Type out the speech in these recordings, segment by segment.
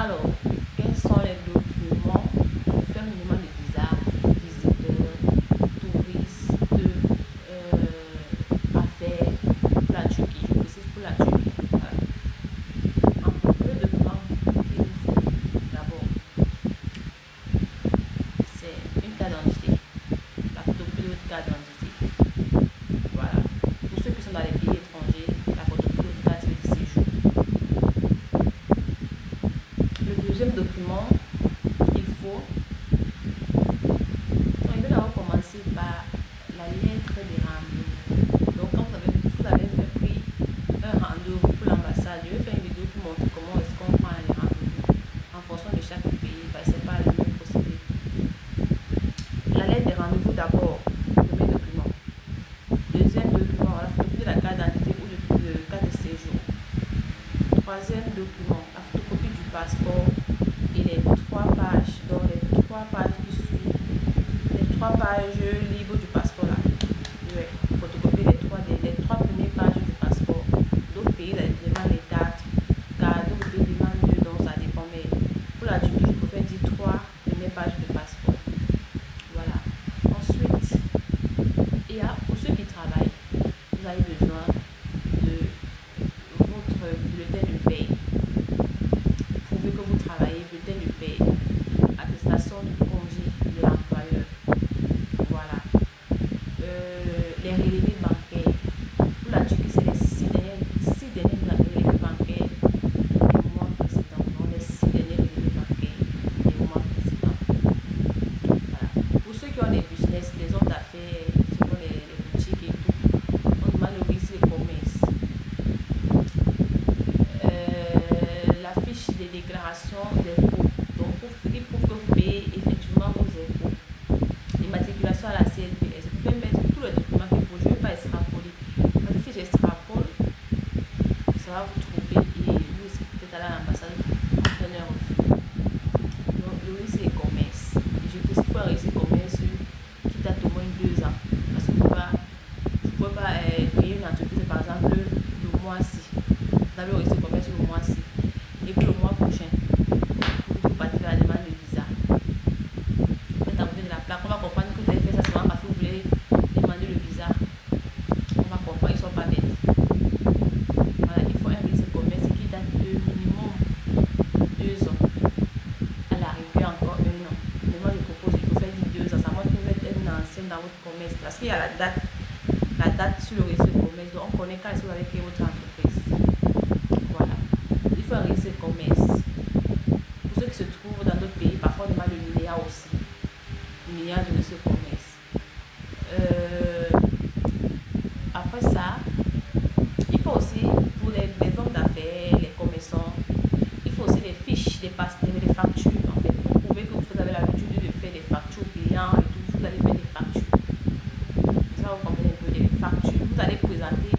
Alors, quels sont les documents pour faire une demande de visa, visiteur, touriste, affaires pour la Turquie? Je précise pour la Turquie. Voilà. Le document qu'il nous faut d'abord, c'est une carte d'identité, la photocopie de votre carte d'identité. Voilà. Pour ceux qui sont dans les pays étrangers, la photocopie de votre carte de séjour. Le deuxième document qu'il faut, il va d'abord commencer par la lettre des rendez-vous. Donc quand vous avez pris un rendez-vous pour l'ambassade, je vais faire une vidéo pour montrer comment est-ce qu'on prend les rendez-vous en fonction de chaque pays, parce que c'est pas le même procédé. La lettre des rendez-vous d'abord, premier document. Deuxième document, la photocopie de la carte d'identité ou de carte de séjour. Troisième document, la photocopie du passeport et les 3 pages, donc les 3 pages qui suivent, les 3 pages libres du passeport là. Je vais photocopier les 3 premières pages du passeport. D'autres pays demandent les 4, car d'autres pays demandent 2, donc ça dépend. Mais pour la Turquie, je préfère dire 3 premières pages du passeport. Voilà. Ensuite, pour ceux qui travaillent, vous avez besoin de votre bulletin de paie. Prouvez que vous travaillez, bulletin de paie, attestation de congé de l'employeur. Voilà. Les relevés bancaires. Pour la Turquie, c'est les 6 derniers relevés bancaires des mois précédents. Donc les 6 derniers relevés bancaires des mois précédents. Voilà. Pour ceux qui ont des business, les hommes d'affaires, selon les boutiques et tout, on demande le registre de commerce. La fiche de déclaration d'impôts. Donc, il faut que vous payez effectivement vos impôts. L'immatriculation à la CLPS. Vous pouvez mettre tous les documents qu'il faut. Je ne vais pas extrapoler. Parce que si j'extrapole, ça va vous trouver et vous aussi peut-être aller à l'ambassade pour prendre un refus. Donc, le registre de commerce. Je pense qu'il faut un registre de commerce qui date au moins 2 ans. Parce que vous ne pouvez pas créer une entreprise, par exemple, le mois-ci. Vous avez le registre de commerce le mois-ci. Et puis le mois prochain, vous partez à la demande de visa. Vous êtes à côté de la plaque, on va comprendre que vous avez fait ça seulement parce que vous voulez demander le visa. On va comprendre, ils ne sont pas bêtes. Voilà, il faut un registre de commerce qui date de minimum 2 ans. À l'arrivée encore 1 an. Mais moi je propose, il faut faire 2 ans. Ça montre que vous êtes un ancien dans votre commerce. Parce qu'il y a la date sur le registre de commerce. Donc on connaît quand est-ce que vous avez créé votre entreprise. Voilà. Il faut un registre de commerce. Pour ceux qui se trouvent dans d'autres pays, parfois on demande le NINEA aussi. Le NINEA de registre de commerce. Après ça, il faut aussi, pour les hommes d'affaires, les commerçants, il faut aussi des fiches, des factures. En fait, pour prouver que vous avez l'habitude de faire des factures clients et tout, vous allez faire des factures. Ça va vous comprenez un peu des factures. Vous allez présenter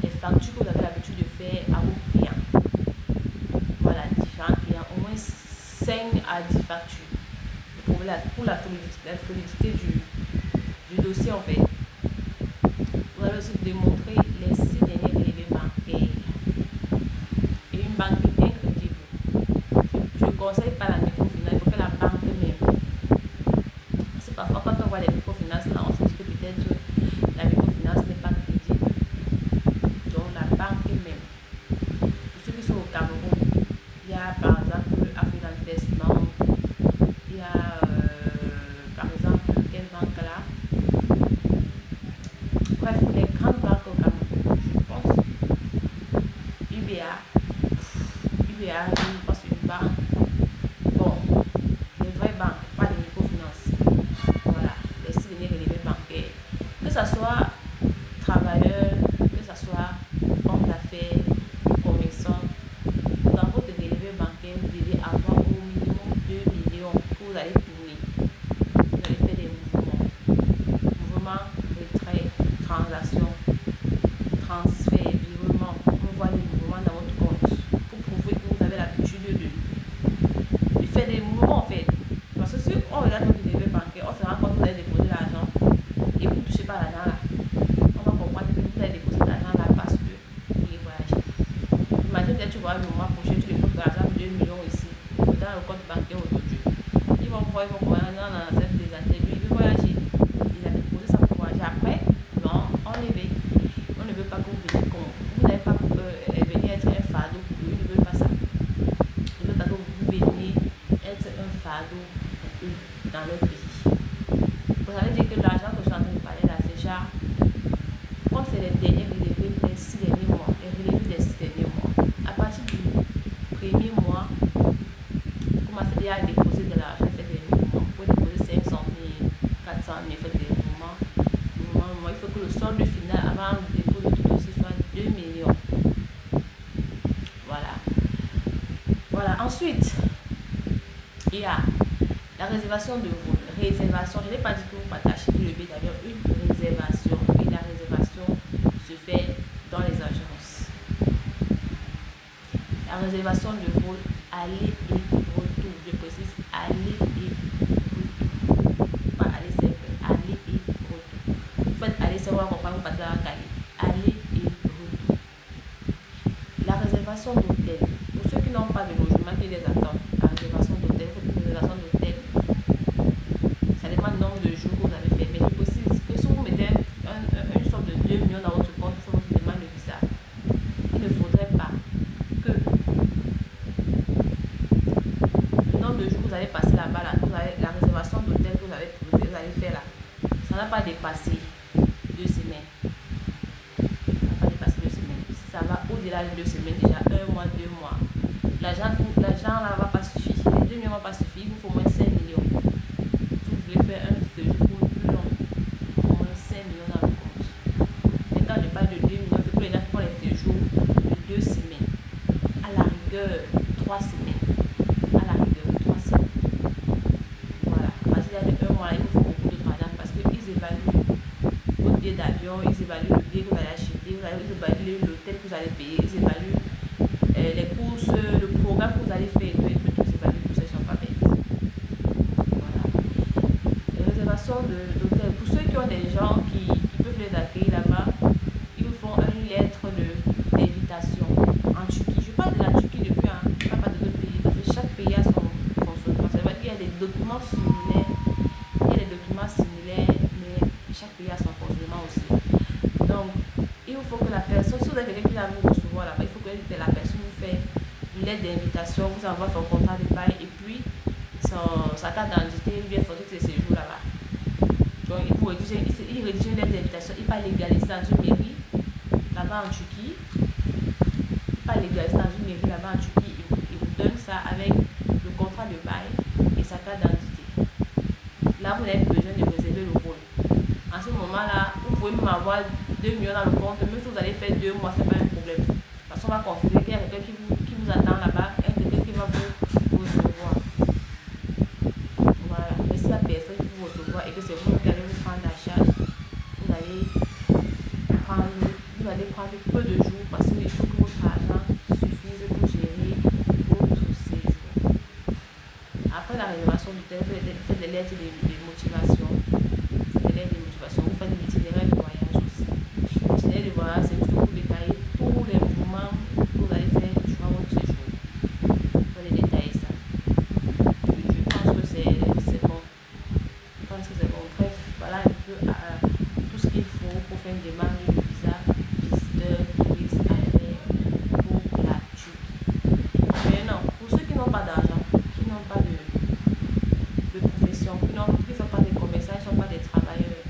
les factures que vous avez l'habitude de faire à vos clients. Voilà, différents clients, au moins 5 à 10 factures. Pour la solidité du dossier en fait. Vous allez aussi démontrer les 6 derniers relevés bancaires et une banque bien crédible. Je ne conseille pas la microfinance, il faut faire la banque même. C'est parfois quand on voit les microfinances là, on se dit que peut-être la microfinance n'est pas crédible. Donc la banque même. Pour ceux qui sont au Cameroun, il y a par exemple Afrique d'Investissement, il y a par exemple quelle banque là? Bref, les grandes banques au Cameroun, je pense UBA, je pense une banque. Bon, les vraies banques, pas les microfinances. Voilà, les 6 derniers relevés bancaires. Que ce soit travailleur, que ce soit homme d'affaires, commerçant, dans votre relevé bancaire, vous devez avoir au minimum 2 millions que vous allez tourner. Vous allez faire des mouvements, retrait, transaction, transfert, virement. On voit les mouvements dans votre compte pour prouver que vous avez l'habitude de faire des mouvements voir, ils vont voir, non, non, c'est plaisanter. Lui, il veut voyager. Il a déposé ça pour voyager. Après, non, enlevé. On ne veut pas que vous veniez comme vous n'avez pas venir être un fardeau pour eux. Ils ne veulent pas ça. Ils ne veulent pas que vous veniez être un fardeau pour eux dans leur pays. Vous savez dire que l'argent que je suis en train de parler là, c'est genre, comme c'est les derniers relevés des 6 derniers mois, les relevés des 6 derniers mois, à partir du premier mois, vous commencez déjà à déposer de l'argent, fait des mouvements. Vous pouvez déposer 500 000, 400 000, fait des mouvements. Il faut que le solde final avant le dépôt de tout dossier soit 2 millions. Voilà. Voilà. Ensuite, il y a la réservation de vol. Réservation, je n'ai pas dit que vous partagez le billet d'avion, une réservation. Et la réservation se fait dans les agences. La réservation de vol, aller et retour. Je précise, aller et retour. Pas aller simple, aller et retour. Vous faites aller, c'est voir comprendre, vous partez à Cali. Aller et retour. La réservation d'hôtel. Pour ceux qui n'ont pas de logement, qui les attendent, la réservation d'hôtel, vous faites une réservation d'hôtel. Ça dépend du nombre de jours que vous avez fait. Mais je précise que si vous mettez une somme de 2 millions dans votre compte, il faut votre demande de visa. Il ne faudrait pas que le nombre de jours que vous allez passer là-bas, la réservation d'hôtel que vous allez faire là, ça n'a pas dépassé 2 semaines. Ça n'a pas dépassé 2 semaines. Si ça va au-delà de 2 semaines, déjà 1 mois, 2 mois, l'argent là va pas suffire. Les 2 millions ne vont pas suffire. Il vous faut au moins 5 millions. Si vous voulez faire un séjour plus long, il faut au moins 5 millions dans le compte. Mais quand je parle de 2 millions, c'est pour les gens qui font les séjours de 2 semaines. À la rigueur, 3 semaines. À la rigueur, 3 semaines. Voilà. Parce qu'il y a de 1 mois, il vous faut beaucoup d'autres argent parce qu'ils évaluent votre billet d'avion, ils évaluent le billet que vous allez acheter, ils évaluent l'hôtel que vous allez payer, ils évaluent les courses, le programme que vous allez faire, ils évaluent tout ça, ils ne sont pas bêtes. Voilà. Les réservations d'hôtel. Pour ceux qui ont des gens qui peuvent les accueillir là-bas, ils vous font une lettre d'invitation en Turquie. Je parle de la Turquie depuis, je ne parle pas de d'autres pays, parce que chaque pays a son consulat. Il y a des documents similaires, mais chaque pays a son consulat aussi. Donc, il vous faut que la personne, si vous avez quelqu'un qui va vous recevoir là-bas, il faut que la personne vous fait une lettre d'invitation, vous envoie son contrat de bail et puis sa carte d'identité, il vient photo de ses séjours là-bas. Donc, il rédige une lettre d'invitation, il va légaliser dans une mairie là-bas en Turquie. Il va légaliser dans une mairie là-bas en Turquie, il vous donne ça avec le contrat de bail et sa carte d'identité. Là, vous avez besoin de réserver le vol. En ce moment-là, vous pouvez même avoir 2 millions dans le compte, même si vous allez faire 2 mois, c'est pas un problème. Parce qu'on va considérer qu'il y a quelqu'un qui vous attend là-bas et quelqu'un qui va vous recevoir. Voilà. Mais si la personne qui vous recevoir et que c'est vous qui allez vous prendre la charge, vous allez prendre peu de jours parce qu'il faut que votre argent suffise pour gérer votre séjour. Après la réservation du thème, vous faites des lettres de motivation. Vous faites l'itinéraire de voyage aussi. L'itinéraire de voyage, c'est juste pour détailler tous les mouvements que vous allez faire durant votre séjour. Vous allez détailler ça. Je pense que c'est bon. Bref, voilà un peu tout ce qu'il faut pour faire une demande de visa, visiteur, touriste à faire pour la Turquie. Mais non, pour ceux qui n'ont pas d'argent, qui n'ont pas de profession, qui ne sont pas des commerçants, qui ne sont pas des travailleurs,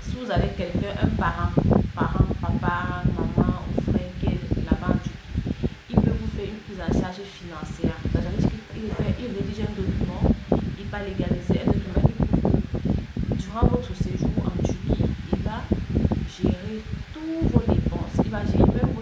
si vous avez quelqu'un, un parent, papa, maman ou frère qui est là-bas en Turquie, il peut vous faire une prise en charge financière. Il rédige un document, il va légaliser un document qui prouve que durant votre séjour en Turquie, il va gérer tous vos dépenses, il va gérer même